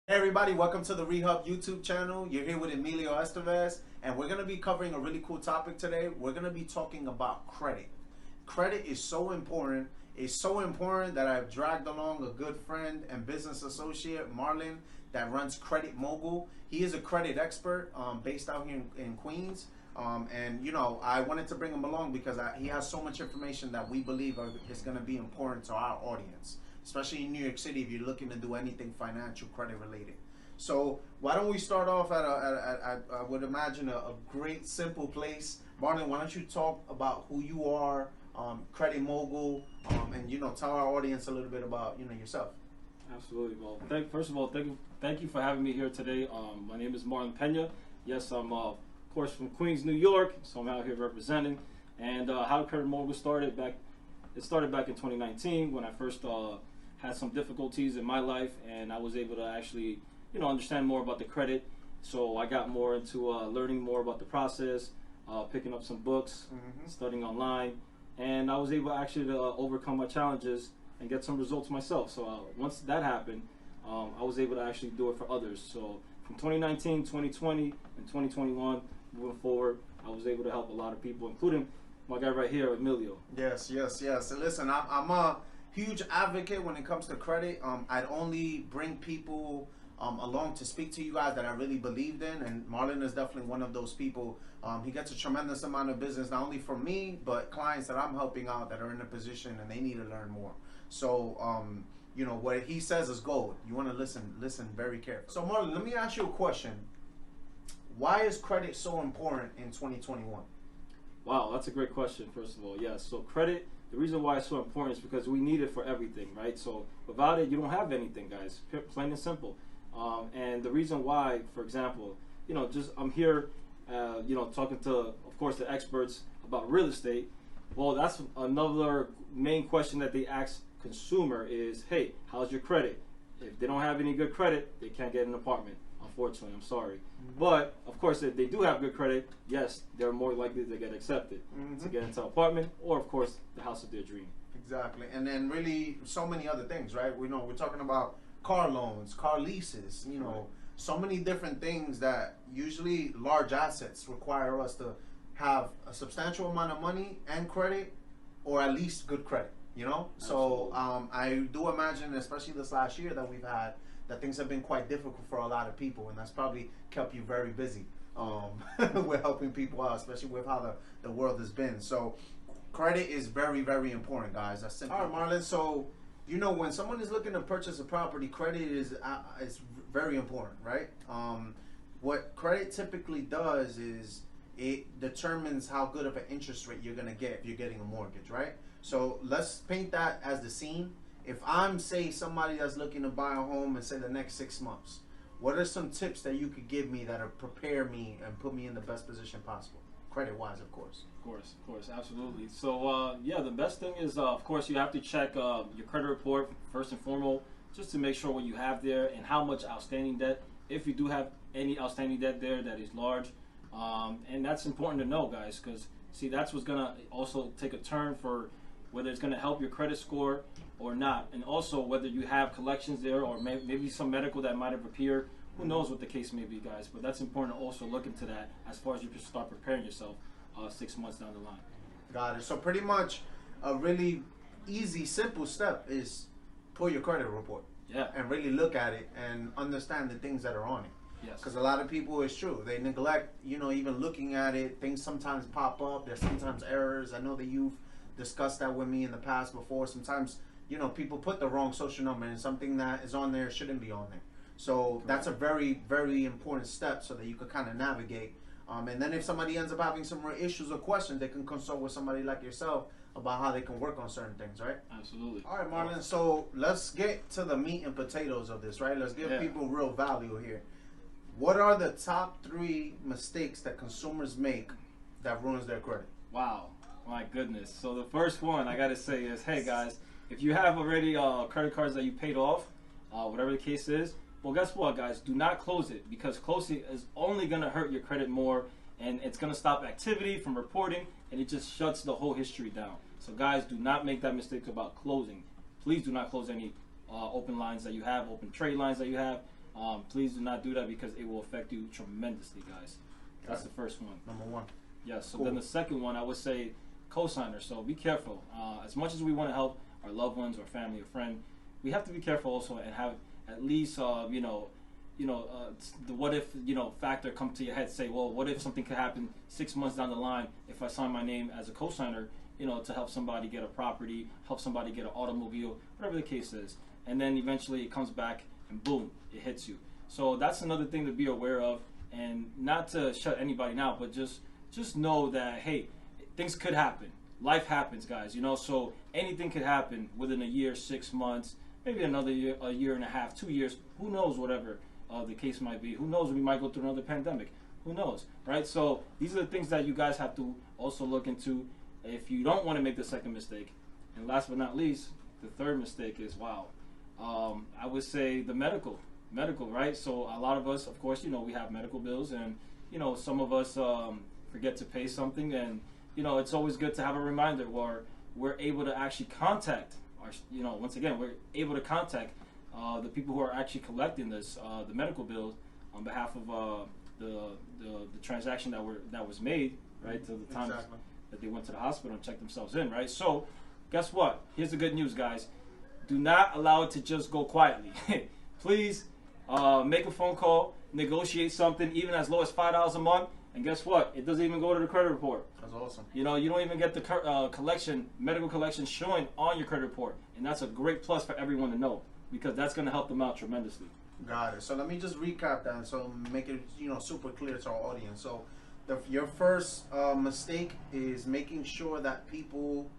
Hey everybody, welcome to the REHub YouTube channel. You're here with Emilio Estevez, and we're going to be covering a really cool topic today. We're going to be talking about credit. Credit is so important. It's so important that I've dragged along a good friend and business associate, Marlon, that runs Kredit Mogul. He is a credit expert based out here in Queens. And you know, I wanted to bring him along because he has so much information that we believe is going to be important to our audience, especially in New York City if you're looking to do anything financial credit related. So why don't we start off at I would imagine a great simple place. Marlon, why don't you talk about who you are, Kredit Mogul, and you know, tell our audience a little bit about yourself. Absolutely. Well, first of all, thank you for having me here today. My name is Marlon Pena. Yes, I'm of course from Queens, New York, so I'm out here representing. And how Kredit Mogul started back. It started back in 2019 when I first had some difficulties in my life, and I was able to actually, understand more about the credit. So I got more into learning more about the process, picking up some books, studying online, and I was able actually to overcome my challenges and get some results myself. So once that happened, I was able to actually do it for others. So from 2019, 2020, and 2021, moving forward, I was able to help a lot of people, including my guy right here, Emilio. Yes. And listen, I'm a huge advocate when it comes to credit. I'd only bring people along to speak to you guys that I really believed in, and Marlon is definitely one of those people. He gets a tremendous amount of business, not only from me, but clients that I'm helping out that are in a position and they need to learn more. So, what he says is gold. You want to listen very carefully. So, Marlon, let me ask you a question. Why is credit so important in 2021? Wow, that's a great question, first of all. Yes, so credit, the reason why it's so important is because we need it for everything, right? So without it, you don't have anything, guys, plain and simple. And the reason why, for example, I'm here, talking to, of course, the experts about real estate. Well, that's another main question that they ask consumer is, hey, how's your credit? If they don't have any good credit, they can't get an apartment. Unfortunately, I'm sorry. But, of course, if they do have good credit, yes, they're more likely to get accepted to get into an apartment or, of course, the house of their dream. Exactly. And then really so many other things, right? We're talking about car loans, car leases, so many different things that usually large assets require us to have a substantial amount of money and credit, or at least good credit, So I do imagine, especially this last year that we've had, that things have been quite difficult for a lot of people, and that's probably kept you very busy with helping people out, especially with how the world has been. So credit is very, very important, guys. That's simple. All right, Marlon, so when someone is looking to purchase a property, credit is very important, right? What credit typically does is it determines how good of an interest rate you're going to get if you're getting a mortgage, right? So let's paint that as the scene. If I'm, say, somebody that's looking to buy a home in, say, the next 6 months, what are some tips that you could give me that'll prepare me and put me in the best position possible? Credit-wise, of course. Of course, absolutely. So, the best thing is, of course, you have to check your credit report first and foremost, just to make sure what you have there and how much outstanding debt, if you do have any outstanding debt there that is large. And that's important to know, guys, because, see, that's what's going to also take a turn for whether it's going to help your credit score or not, and also whether you have collections there or maybe some medical that might have appeared. Who knows what the case may be, guys, but that's important to also look into that as far as you can start preparing yourself 6 months down the line. Got it. So pretty much a really easy, simple step is pull your credit report. Yeah. And really look at it and understand the things that are on it. Yes. Because a lot of people, it's true, they neglect, even looking at it. Things sometimes pop up. There's sometimes errors. I know that you've discussed that with me in the past before. Sometimes, people put the wrong social number and something that is on there shouldn't be on there. So that's a very, very important step so that you could kind of navigate. And then if somebody ends up having some issues or questions, they can consult with somebody like yourself about how they can work on certain things, right? Absolutely. All right, Marlon. So let's get to the meat and potatoes of this, right? Let's give people real value here. What are the top 3 mistakes that consumers make that ruins their credit? Wow. My goodness. So the first one I got to say is, hey, guys, if you have already credit cards that you paid off, whatever the case is, well, guess what, guys? Do not close it, because closing is only going to hurt your credit more, and it's going to stop activity from reporting, and it just shuts the whole history down. So, guys, do not make that mistake about closing. Please do not close any open lines that you have, open trade lines that you have. Please do not do that because it will affect you tremendously, guys. That's the first one. Number one. Yes. So then the second one, I would say co-signer. So be careful. As much as we want to help our loved ones or family or friend, we have to be careful also and have at least the what if factor come to your head. Say, well, what if something could happen 6 months down the line if I sign my name as a co-signer, to help somebody get a property, help somebody get an automobile, whatever the case is, and then eventually it comes back and boom, it hits you. So that's another thing to be aware of, and not to shut anybody down, but just know that, hey, things could happen. Life happens, guys, so anything could happen within a year, 6 months, maybe another year, a year and a half, 2 years, who knows, whatever the case might be. Who knows, we might go through another pandemic. Who knows, right? So these are the things that you guys have to also look into if you don't want to make the second mistake. And last but not least, the third mistake is, I would say the medical, right? So a lot of us, of course, we have medical bills, and some of us forget to pay something, and it's always good to have a reminder where we're able to actually contact our, once again, we're able to contact the people who are actually collecting this, the medical bills, on behalf of the transaction that was made, right, to the time that they went to the hospital and checked themselves in, right? So, guess what? Here's the good news, guys. Do not allow it to just go quietly. Please make a phone call, negotiate something, even as low as $5 a month. And guess what? It doesn't even go to the credit report. That's awesome. You don't even get the medical collection showing on your credit report. And that's a great plus for everyone to know, because that's going to help them out tremendously. Got it. So let me just recap that, so make it super clear to our audience. So your first mistake is making sure that people.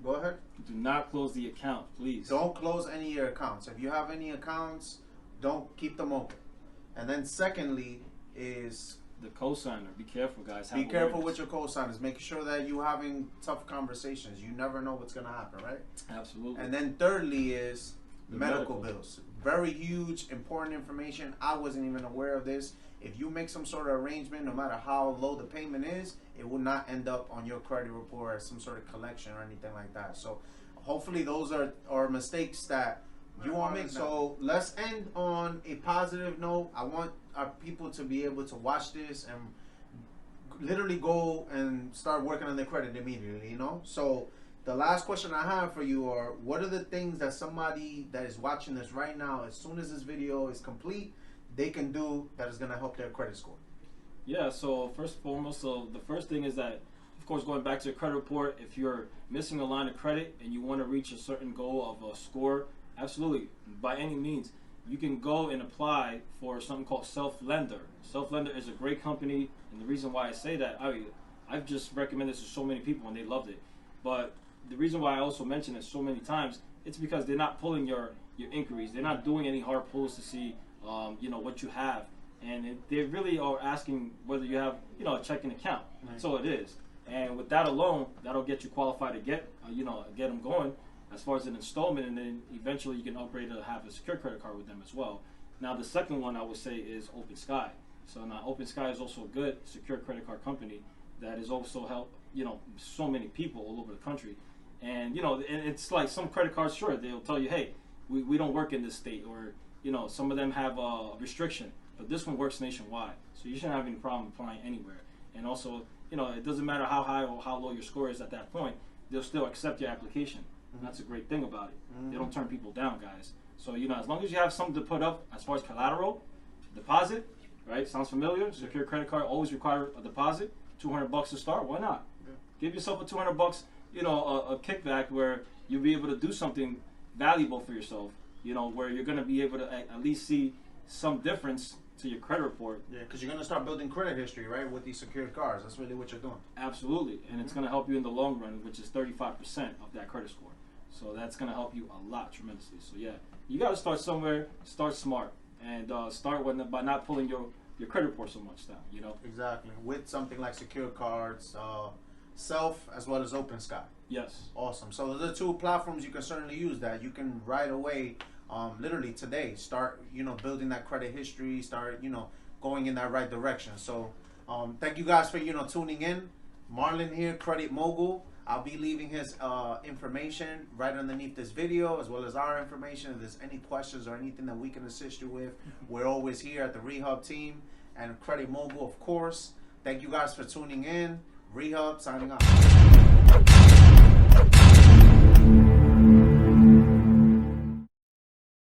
Go ahead. Do not close the account, please. Don't close any of your accounts. If you have any accounts, don't keep them open. And then secondly is the cosigner. Be careful, guys. Be careful with your cosigners. Making sure that you're having tough conversations. You never know what's going to happen, right? Absolutely. And then thirdly is medical bills. Very huge, important information. I wasn't even aware of this. If you make some sort of arrangement, no matter how low the payment is, it will not end up on your credit report as some sort of collection or anything like that. So hopefully those are mistakes that you won't make. So let's end on a positive note. I want our people to be able to watch this and literally go and start working on their credit immediately, So the last question I have for you are, what are the things that somebody that is watching this right now, as soon as this video is complete, they can do that is going to help their credit score? Yeah, so first and foremost, the first thing is that, of course, going back to your credit report, if you're missing a line of credit and you want to reach a certain goal of a score, absolutely, by any means, you can go and apply for something called Self-Lender. Self-Lender is a great company, and the reason why I say that, I've just recommended this to so many people and they loved it. But the reason why I also mention it so many times, it's because they're not pulling your inquiries. They're not doing any hard pulls to see what you have, and they really are asking whether you have a checking account. Right. So it is, and with that alone, that'll get you qualified to get them going as far as an installment, and then eventually you can upgrade to have a secure credit card with them as well. Now the second one I would say is Open Sky. So now Open Sky is also a good secure credit card company that has also helped so many people all over the country. And and it's like some credit cards, sure, they'll tell you, hey, we don't work in this state, or some of them have a restriction, but this one works nationwide, so you shouldn't have any problem applying anywhere. And also, it doesn't matter how high or how low your score is at that point, they'll still accept your application. Mm-hmm. That's a great thing about it. Mm-hmm. They don't turn people down, guys. So as long as you have something to put up as far as collateral, deposit, right? Sounds familiar? Secure credit card always require a deposit, $200 to start. Why not? Yeah. Give yourself a $200, a kickback where you'll be able to do something valuable for yourself. Where you're going to be able to at least see some difference to your credit report. Yeah, because you're going to start building credit history, right, with these secured cards. That's really what you're doing. Absolutely, and it's going to help you in the long run, which is 35% of that credit score. So that's going to help you a lot tremendously. So yeah, you got to start somewhere, start smart, and start by not pulling your credit report so much down, Exactly, with something like secured cards, Self as well as Open Sky. Yes. Awesome. So those are two platforms you can certainly use that. You can right away, literally today, start, building that credit history, start, going in that right direction. So thank you guys for, tuning in. Marlon here, Kredit Mogul. I'll be leaving his information right underneath this video, as well as our information. If there's any questions or anything that we can assist you with, we're always here at the REHub team and Kredit Mogul, of course. Thank you guys for tuning in. REHub signing off.